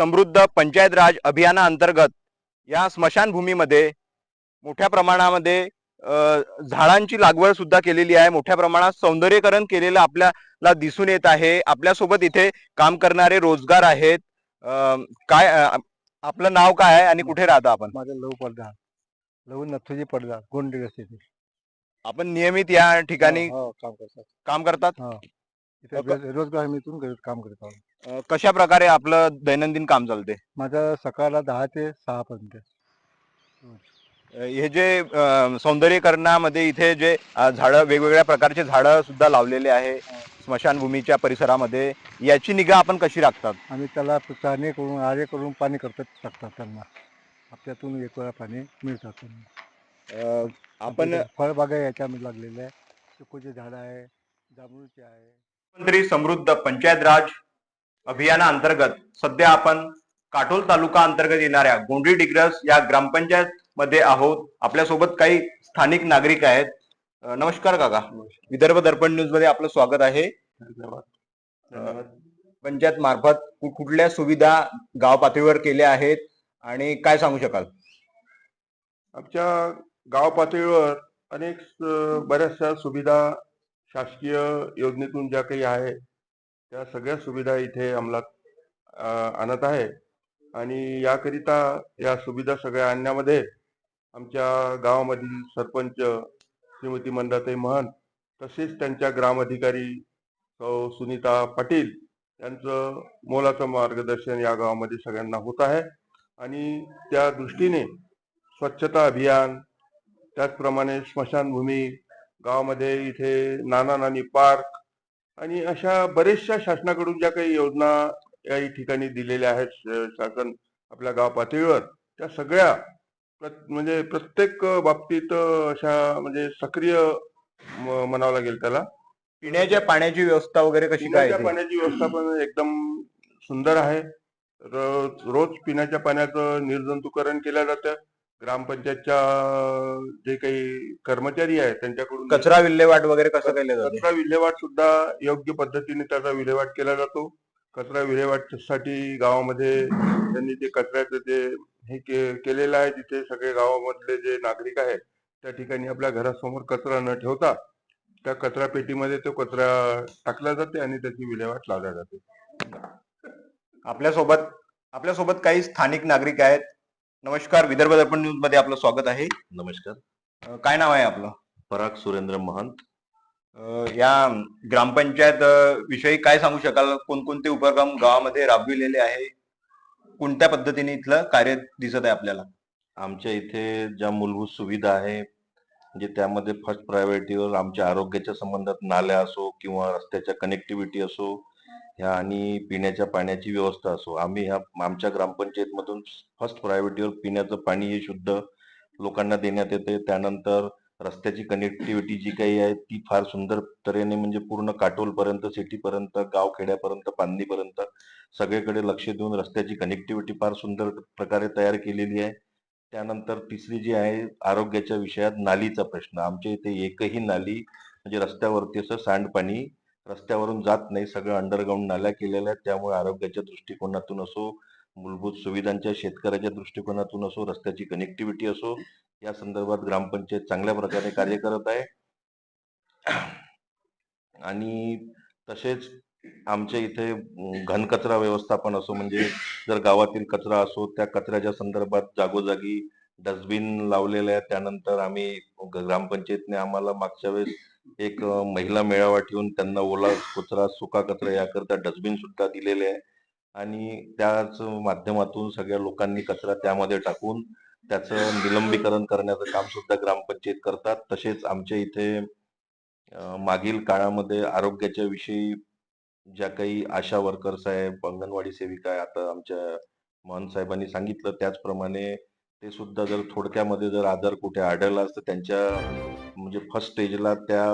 समृद्ध पंचायत राज अभियानाअंतर्गत या स्मशानभूमीमध्ये मोठ्या प्रमाणामध्ये झाडांची लागवड सुद्धा केलेली आहे. मोठ्या प्रमाणात सौंदर्यीकरण केलेलं आपल्याला दिसून येत आहे. आपल्यासोबत इथे काम करणारे रोजगार आहेत. काय आपलं नाव काय आहे आणि कुठे राहता आपण? माझं लहू पडदा लहू नथुजी पडदा गोंडी रस्ते. आपण नियमित या ठिकाणी काम करतात. काम करतात. रोजगार हमीतून काम करत आहोत. कशा प्रकारे आपलं दैनंदिन काम चालते? माझं सकाळला 10 ते 6 पर्यंत. हे जे सौंदर्यीकरणामध्ये इथे जे झाडं, वेगवेगळ्या प्रकारचे झाडं सुद्धा लावलेले आहे स्मशानभूमीच्या परिसरामध्ये, याची निगा आपण कशी राखतात? आम्ही त्याला चारणे करून आरे करून पाणी टाकतात त्यांना. हप्त्यातून एक वेळा पाणी मिळतात त्यांना. आपण फळबागा याच्यामध्ये लागलेल्या आहे. चिकूचे झाड आहे, जांभूळचे आहे. मुख्यमंत्री समृद्ध पंचायत राज अभियानाअंतर्गत सध्या आपण काटोल तालुका अंतर्गत येणाऱ्या गोंडी डिग्रस या ग्रामपंचायत मध्ये आहोत. आपल्यासोबत काही स्थानिक नागरिक आहेत. नमस्कार काका, विदर्भ दर्पण न्यूज मध्ये आपलं स्वागत आहे. धन्यवाद. पंचायत मार्फत कुठल्या सुविधा गाव पातळीवर केल्या आहेत आणि काय सांगू शकाल? आमच्या गाव पातळीवर अनेक बऱ्याचशा सुविधा शासकीय योजनेतून ज्या काही आहे त्या सगळ्या सुविधा इथे अंमलात आणत आहे. आणि याकरिता या सुविधा सगळ्या आणण्यामध्ये आमच्या गावामधील सरपंच श्रीमती मंदाताई महंत तसेच त्यांच्या ग्रामाधिकारी सौ सुनीता पाटील यांचं मोलाचं मार्गदर्शन या गावामध्ये सगळ्यांना होत आहे. आणि त्या दृष्टीने स्वच्छता अभियान, त्याचप्रमाणे स्मशानभूमी, गावामध्ये इथे नाना नानी पार्क आणि अशा बरेचशा शासनाकडून ज्या काही योजना या ठिकाणी दिलेल्या आहेत शासन आपल्या गाव पातळीवर, त्या सगळ्या म्हणजे प्रत्येक बाबतीत अशा म्हणजे सक्रिय म्हणावं लागेल त्याला. पिण्याच्या पाण्याची व्यवस्था वगैरे कशी काय? पिण्याच्या पाण्याची व्यवस्था पण एकदम सुंदर आहे. रोज पिण्याच्या पाण्याचं निर्जंतुकरण केलं जातं. ग्रामपंचायतच्या जे काही कर्मचारी आहेत त्यांच्याकडून कचरा विल्हेवाट वगैरे कसं केलं जातं? कचरा विल्हेवाट सुद्धा योग्य पद्धतीने त्याचा विल्हेवाट केला जातो. कचरा विल्हेवाटसाठी गावामध्ये त्यांनी ते कचऱ्याचं जे हे केलेलं आहे, जिथे सगळे गावामधले जे नागरिक आहेत त्या ठिकाणी आपल्या घरासमोर कचरा न ठेवता त्या कचरा पेटीमध्ये तो कचरा टाकला जाते आणि त्याची विल्हेवाट लावल्या जाते. आपल्यासोबत काही स्थानिक नागरिक आहेत. नमस्कार, विदर्भ दर्पण न्यूज मध्ये आपलं स्वागत आहे. नमस्कार. काय नाव आहे आपलं? पराग सुरेंद्र महंत. या ग्रामपंचायत विषयी काय सांगू शकाल? कोणकोणते उपक्रम गावामध्ये राबविलेले आहे? कोणत्या पद्धतीने इथलं कार्य दिसत आहे आपल्याला? आमच्या इथे ज्या मूलभूत सुविधा आहे म्हणजे त्यामध्ये फर्स्ट प्रायोरिटीवर आमच्या आरोग्याच्या संबंधात नाल्या असो किंवा रस्त्याच्या कनेक्टिव्हिटी असो ह्या आणि पिण्याच्या पाण्याची व्यवस्था असो, आम्ही ह्या आमच्या ग्रामपंचायतमधून फर्स्ट प्रायोरिटीवर पिण्याचं पाणी हे शुद्ध लोकांना देण्यात येते. त्यानंतर रस्त्याची कनेक्टिव्हिटी जी काही आहे ती फार सुंदर तऱ्हेने म्हणजे पूर्ण काटोलपर्यंत, सिटीपर्यंत, गावखेड्यापर्यंत, पांदीपर्यंत सगळीकडे लक्ष देऊन रस्त्याची कनेक्टिव्हिटी फार सुंदर प्रकारे तयार केलेली आहे. त्यानंतर तिसरी जी आहे आरोग्याच्या विषयात नालीचा प्रश्न. आमच्या इथे एकही नाली म्हणजे रस्त्यावरती असं सांडपाणी रस्त्यावरून जात नाही. सगळं अंडरग्राऊंड नाल्या केलेल्या आहेत. त्यामुळे आरोग्याच्या दृष्टिकोनातून असो, मूलभूत सुविधांच्या शेतकऱ्याच्या दृष्टिकोनातून असो, रस्त्याची कनेक्टिव्हिटी असो, या संदर्भात ग्रामपंचायत चांगल्या प्रकारे कार्य करत आहे. आणि तसेच आमच्या इथे घनकचरा व्यवस्थापन असो, म्हणजे जर गावातील कचरा असो त्या कचऱ्याच्या संदर्भात जागोजागी डस्टबिन लावलेले आहेत. त्यानंतर आम्ही ग्रामपंचायतने आम्हाला मागच्या वेळेस एक महिला मेळावा ठेवून त्यांना ओला कचरा, सुका कचरा याकरता डस्टबिन सुद्धा दिलेले आहे. आणि त्याच माध्यमातून सगळ्या लोकांनी कचरा त्यामध्ये टाकून त्याचं निलंबीकरण करण्याचं काम सुद्धा ग्रामपंचायत करतात. तसेच आमच्या इथे मागील काळामध्ये आरोग्याच्या विषयी ज्या काही आशा वर्कर्स आहे, अंगणवाडी सेविका आहे, आता आमच्या महंत साहेबांनी सांगितलं त्याचप्रमाणे ते सुद्धा जर थोडक्यामध्ये जर आजार कुठे आढळला असतं त्यांच्या म्हणजे फर्स्ट स्टेजला त्या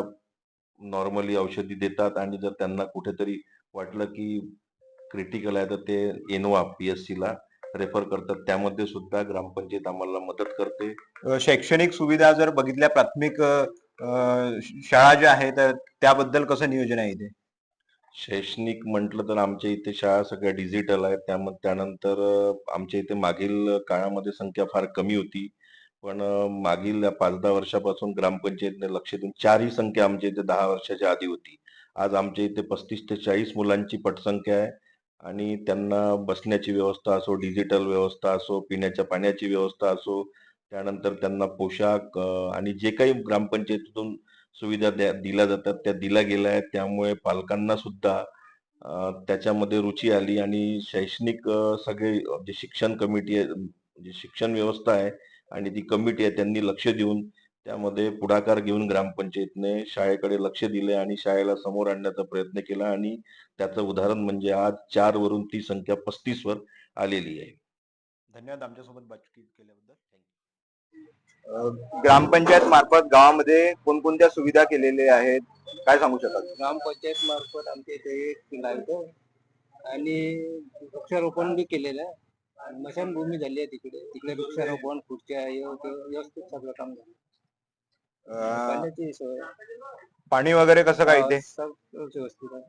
नॉर्मली औषधी देतात. आणि जर त्यांना कुठेतरी वाटलं की क्रिटिकल आहे तर ते एनवा PSC ला रेफर करतात. त्यामध्ये सुद्धा ग्रामपंचायत आम्हाला मदत करते. शैक्षणिक सुविधा जर बघितल्या, प्राथमिक शाळा ज्या आहेत त्याबद्दल कसं नियोजन आहे इथे? शैक्षणिक म्हटलं तर आमच्या इथे शाळा सगळ्या डिजिटल आहेत. त्यानंतर आमच्या इथे मागील काळामध्ये संख्या फार कमी होती. पण मागील 5-10 वर्षापासून ग्रामपंचायतीने लक्ष देऊन 4 ही संख्या आमच्या इथे 10 वर्षाच्या आधी होती. आज आमच्या इथे 35 ते 40 मुलांची पटसंख्या आहे आणि त्यांना बसण्याची व्यवस्था असो, डिजिटल व्यवस्था असो, पिण्याच्या पाण्याची व्यवस्था असो, त्यानंतर त्यांना पोशाख आणि जे काही ग्रामपंचायतीतून सुविधा दिल्या जातात त्या दिल्या गेल्या आहेत. त्यामुळे पालकांना सुद्धा त्याच्यामध्ये रुची आली आणि शैक्षणिक सगळे जे शिक्षण कमिटी आहे, जी शिक्षण व्यवस्था आहे आणि ती कमिटी आहे त्यांनी लक्ष देऊन त्यामध्ये पुढाकार घेऊन ग्रामपंचायतीने शाळेकडे लक्ष दिले आणि शाळेला समोर आणण्याचा प्रयत्न केला आणि त्याचं उदाहरण म्हणजे आज 4 वरून ती संख्या 35 वर आलेली आहे. धन्यवाद आमच्यासोबत बातचीत केल्याबद्दल. ग्रामपंचायत मार्फत गावामध्ये कोणकोणत्या सुविधा केलेल्या आहेत, काय सांगू शकाल? ग्रामपंचायत मार्फत आमच्या इथे एक लाईट आणि वृक्षारोपण बी केलेलं आहे. स्मशानभूमी झाली आहे तिकडे. तिकडे वृक्षारोपण, खुर्च्या हे ते व्यवस्थित सगळं काम झालं. पाण्याची सोय पाणी वगैरे कसं काय इथे? सब व्यवस्थित आहे,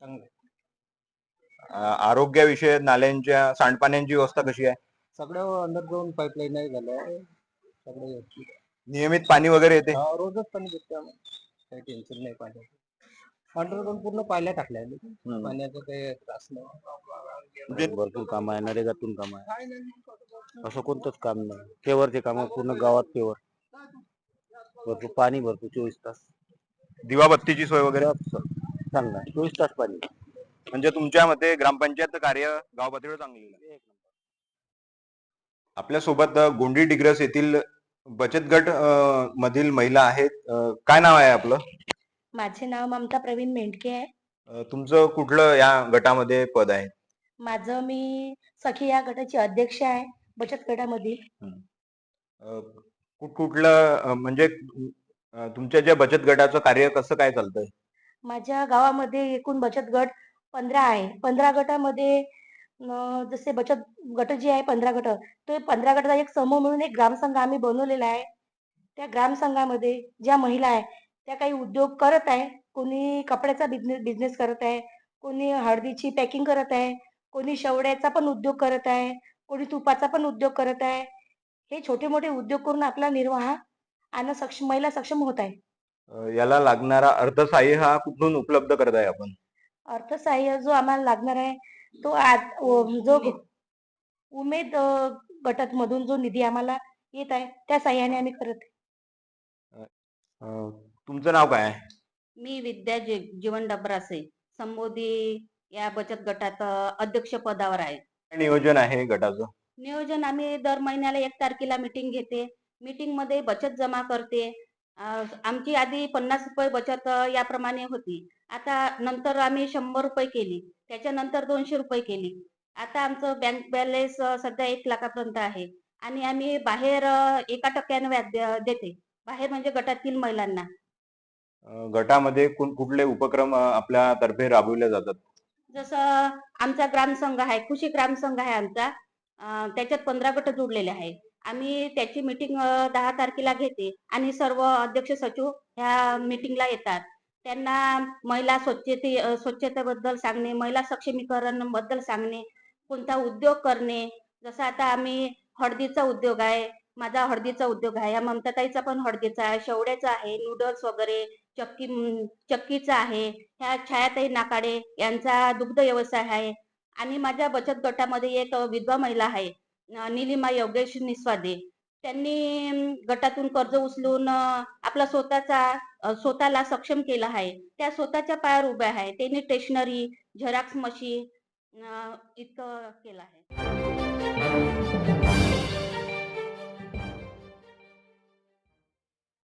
चांगलं आहे. आरोग्याविषयी नाल्यांच्या सांडपाण्यांची व्यवस्था कशी आहे? सगळं अंडरग्राऊंड पाईपलाईन नाही झालं, सगळं व्यवस्थित आहे. नियमित पाणी वगैरे येते? रोजच पाणी भेटते आम्हाला, काही टेन्शन नाही पाण्याचं. अंडरग्राऊंड पूर्ण पायल्या टाकल्या आहे. पाण्याचा काही त्रास नाही. भरपूर काम आहे, नरेगातून काम आहे, असं कोणतंच काम नाही. पेवरचे काम पूर्ण गावात पेवर, भरपूर पाणी, भरपूर 24 तास. दिवाबत्तीची सोय वगैरे? चांगलं आहे, 24 तास पाणी. म्हणजे तुमच्या मते ग्रामपंचायत कार्य गाव पातळीवर चांगली आहे. आपल्या सोबत गोंडी डिग्रस येथील बचत गट मधील महिला आहेत. काय नाव आहे आपलं? माझे नाव ममता प्रवीण मेंढके आहे. तुमचं कुठलं या गटामध्ये पद आहे? मी सखी या गटाची अध्यक्ष आहे बचत गटामधील. कुठलं म्हणजे तुमच्या ज्या बचत गटाचं कार्य कसं काय चालतंय? माझ्या गावामध्ये एकूण बचत गट 15 आहे. 15 गटामध्ये जसे बचत गट जे आहे 15 गट, तो 15 गटाचा एक समूह म्हणून एक ग्रामसंघ आम्ही बनवलेला आहे. त्या ग्रामसंघामध्ये ज्या महिला आहे त्या काही उद्योग करत आहे. कोणी कपड्याचा बिझनेस करत आहे, कोणी हळदीची पॅकिंग करत आहे, कोणी शेवड्याचा पण उद्योग करत आहे, कोणी तुपाचा पण उद्योग करत आहे. हे छोटे मोठे उद्योग करून आपला निर्वाह आणि महिला सक्षम होत आहे. याला लागणारा अर्थसहाय्य हा कुठून उपलब्ध करत आहे आपण? अर्थसहाय्य जो आम्हाला लागणार आहे तो जो उमेद गटात मधून जो निधी आम्हाला येत आहे त्या सहाय्याने आम्ही करत आहे. तुमचं नाव काय आहे? मी विद्या जीवन डबरासे संबोधी या बचत गटात अध्यक्ष पदावर आहे. काय नियोजन आहे गटाचं? नियोजन आम्ही दर महिन्याला 1 तारखेला मीटिंग घेते. मीटिंग मध्ये बचत जमा करते. आमची आधी 50 रुपये बचत याप्रमाणे होती. आता नंतर आम्ही 100 रुपये केली, त्याच्यानंतर 200 रुपये केली. आता आमचं बँक बॅलन्स सध्या 1 लाखापर्यंत आहे आणि आम्ही बाहेर 1% व्याज देते, बाहेर म्हणजे गटातील महिलांना. गटामध्ये कुठले उपक्रम आपल्या तर्फे राबविले जातात? जसं आमचा ग्रामसंघ आहे, खुशी ग्रामसंघ आहे आमचा. त्याच्यात 15 गट जोडलेले आहे. आम्ही त्याची मीटिंग 10 तारखेला घेते आणि सर्व अध्यक्ष सचिव ह्या मीटिंगला येतात. त्यांना महिला स्वच्छतेबद्दल सांगणे, महिला सक्षमीकरण बद्दल सांगणे, कोणता उद्योग करणे. जसं आता आम्ही हळदीचा उद्योग आहे, माझा हळदीचा उद्योग आहे, या ममताताईचा पण हळदीचा आहे, शेवड्याचा आहे, नूडल्स वगैरे, चक्कीचा आहे, ह्या छायाताई नाकाडे यांचा दुग्ध व्यवसाय आहे. आणि माझ्या बचत गटामध्ये एक विधवा महिला आहे, निलिमा योगेश निस्वादे. त्यांनी गटातून कर्ज उचलून आपला स्वतःला सक्षम केलं आहे. त्या स्वतःच्या पायावर उभ्या आहे. त्यांनी स्टेशनरी, झेरॉक्स मशीन इतकं केलं आहे.